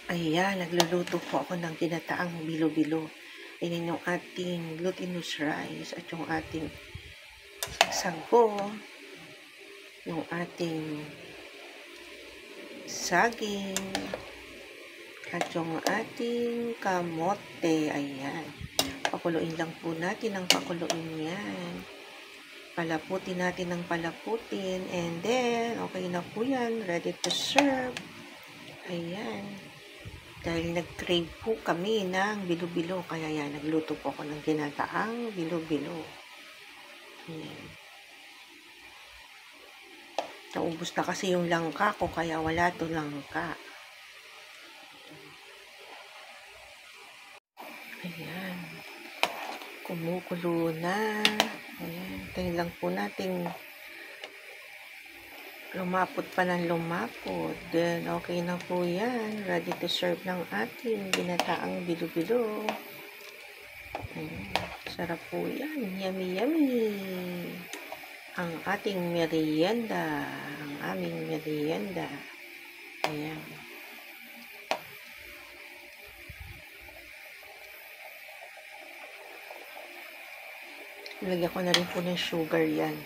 Ayan, nagluluto po ako ng ginataang bilo-bilo. Ayan yung ating glutinous rice at yung ating sago, yung ating saging, at yung ating kamote. Ayan. Pakuluin lang po natin ang pakuluin yan. Palaputin natin ng palaputin. And then, okay na po yan. Ready to serve. Ayan. Dahil nag-crave po kami ng bilo-bilo. Kaya yan, nagluto po ako ng ginataang bilo-bilo. Ayan. Naubos na kasi yung langka ko, kaya wala to langka. Ayan. Kumukulo na. Ayan. Tayo lang po natin lumapot pa ng lumapot. Then, okay na po yan. Ready to serve ng ating ginataang bilo-bilo. Sarap po yan. Yummy, yummy. Ang ating merienda. Ang aming merienda. Ayan. Lagyan ko na rin po ng sugar yan.